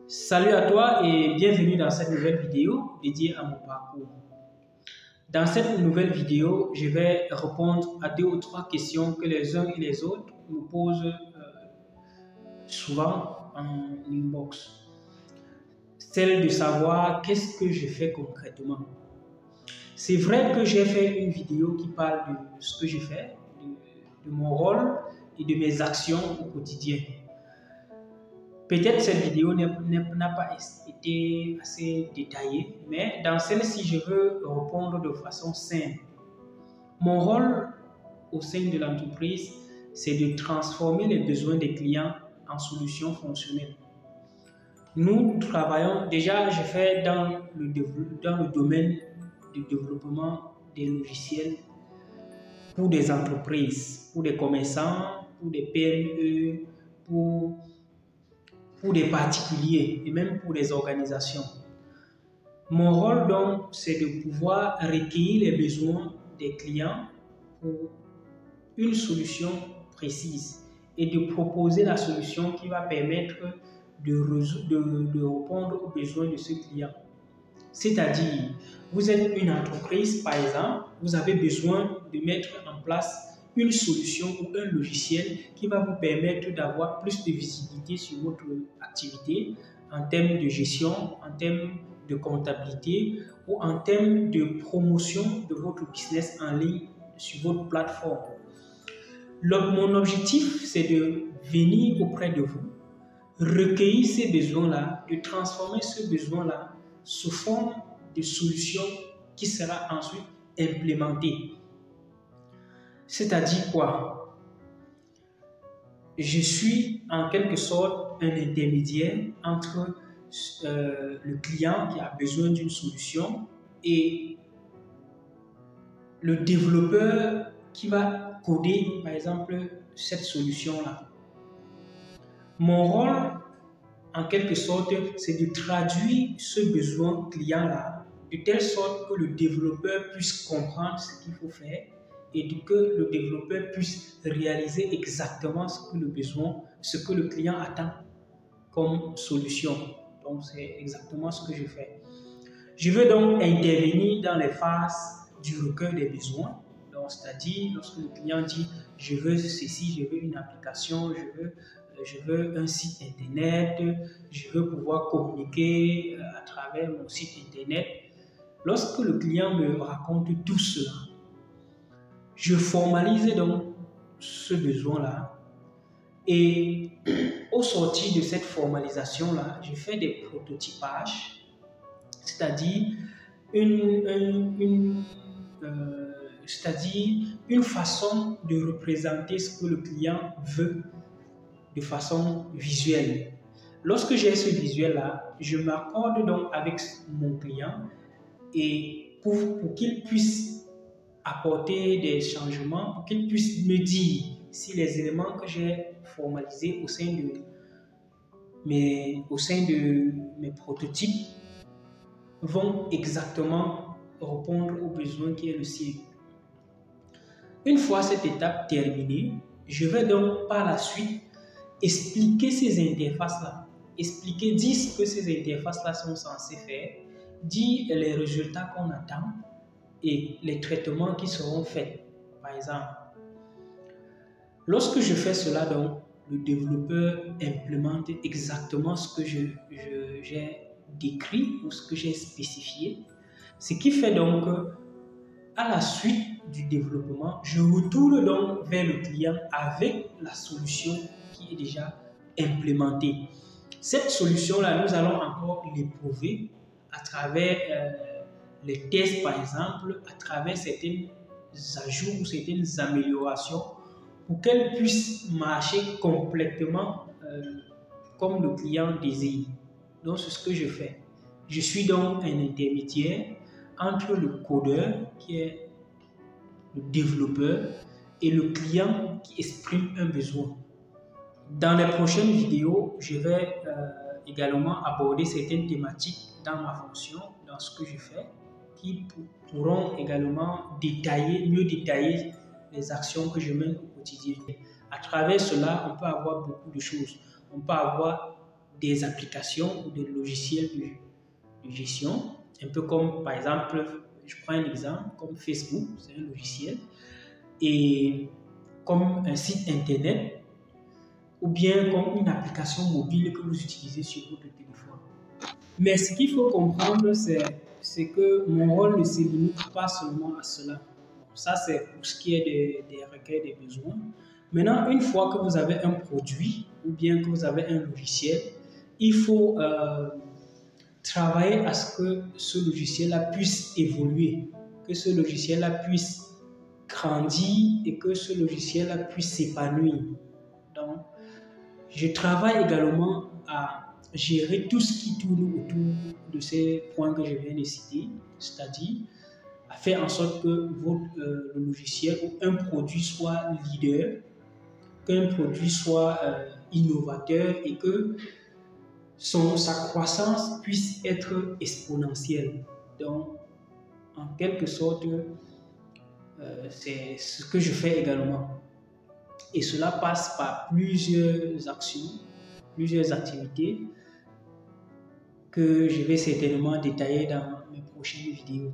Salut à toi et bienvenue dans cette nouvelle vidéo dédiée à mon parcours. Dans cette nouvelle vidéo, je vais répondre à 2 ou 3 questions que les uns et les autres me posent souvent en inbox. Celle de savoir qu'est-ce que je fais concrètement. C'est vrai que j'ai fait une vidéo qui parle de ce que je fais, de mon rôle et de mes actions au quotidien. Peut-être cette vidéo n'a pas été assez détaillée, mais dans celle-ci, je veux répondre de façon simple. Mon rôle au sein de l'entreprise, c'est de transformer les besoins des clients en solutions fonctionnelles. Nous travaillons, déjà je fais dans le domaine du développement des logiciels pour des entreprises, pour des commerçants, pour des PME, pour des particuliers et même pour des organisations. Mon rôle donc, c'est de pouvoir recueillir les besoins des clients pour une solution précise et de proposer la solution qui va permettre de répondre aux besoins de ce client. C'est-à-dire, vous êtes une entreprise, par exemple, vous avez besoin de mettre en place une solution ou un logiciel qui va vous permettre d'avoir plus de visibilité sur votre activité en termes de gestion, en termes de comptabilité ou en termes de promotion de votre business en ligne sur votre plateforme. Mon objectif, c'est de venir auprès de vous, recueillir ces besoins-là, de transformer ce besoin-là sous forme de solution qui sera ensuite implémentée. C'est-à-dire quoi? Je suis en quelque sorte un intermédiaire entre le client qui a besoin d'une solution et le développeur qui va coder, par exemple, cette solution-là. Mon rôle, en quelque sorte, c'est de traduire ce besoin client-là de telle sorte que le développeur puisse comprendre ce qu'il faut faire et que le développeur puisse réaliser exactement ce que le client attend comme solution. Donc, c'est exactement ce que je fais. Je veux donc intervenir dans les phases du recueil des besoins. Donc, c'est-à-dire, lorsque le client dit « je veux ceci, je veux une application, je veux un site internet, je veux pouvoir communiquer à travers mon site internet ». Lorsque le client me raconte tout cela, je formalise donc ce besoin-là et au sortir de cette formalisation-là, je fais des prototypages, c'est-à-dire une façon de représenter ce que le client veut de façon visuelle. Lorsque j'ai ce visuel-là, je m'accorde donc avec mon client et pour qu'il puisse apporter des changements, pour qu'il puisse me dire si les éléments que j'ai formalisés au sein de mes prototypes vont exactement répondre aux besoins qui est le sien. Une fois cette étape terminée, je vais donc par la suite expliquer ces interfaces-là, dire ce que ces interfaces-là sont censées faire, dire les résultats qu'on attend et les traitements qui seront faits, par exemple. Lorsque je fais cela, donc, le développeur implémente exactement ce que j'ai décrit ou ce que j'ai spécifié, ce qui fait donc à la suite du développement, je retourne donc vers le client avec la solution qui est déjà implémentée. Cette solution-là, nous allons encore l'éprouver à travers les tests, par exemple, à travers certains ajouts ou certaines améliorations pour qu'elle puisse marcher complètement comme le client désire. Donc, c'est ce que je fais. Je suis donc un intermédiaire entre le codeur, qui est le développeur, et le client qui exprime un besoin. Dans les prochaines vidéos, je vais également aborder certaines thématiques dans ma fonction, dans ce que je fais, qui pourront également mieux détailler les actions que je mène au quotidien. À travers cela, on peut avoir beaucoup de choses. On peut avoir des applications ou des logiciels de gestion, un peu comme par exemple, je prends un exemple, comme Facebook, c'est un logiciel, et comme un site internet, ou bien comme une application mobile que vous utilisez sur votre téléphone. Mais ce qu'il faut comprendre, c'est que mon rôle ne se limite pas seulement à cela. Bon, ça, c'est pour ce qui est des requêtes, des besoins. Maintenant, une fois que vous avez un produit ou bien que vous avez un logiciel, il faut travailler à ce que ce logiciel-là puisse évoluer, que ce logiciel-là puisse grandir et que ce logiciel-là puisse s'épanouir. Donc, je travaille également à gérer tout ce qui tourne autour de ces points que je viens de citer, c'est-à-dire à faire en sorte que le logiciel ou un produit soit leader, qu'un produit soit innovateur et que sa croissance puisse être exponentielle. Donc, en quelque sorte, c'est ce que je fais également. Et cela passe par plusieurs actions, plusieurs activités que je vais certainement détailler dans mes prochaines vidéos.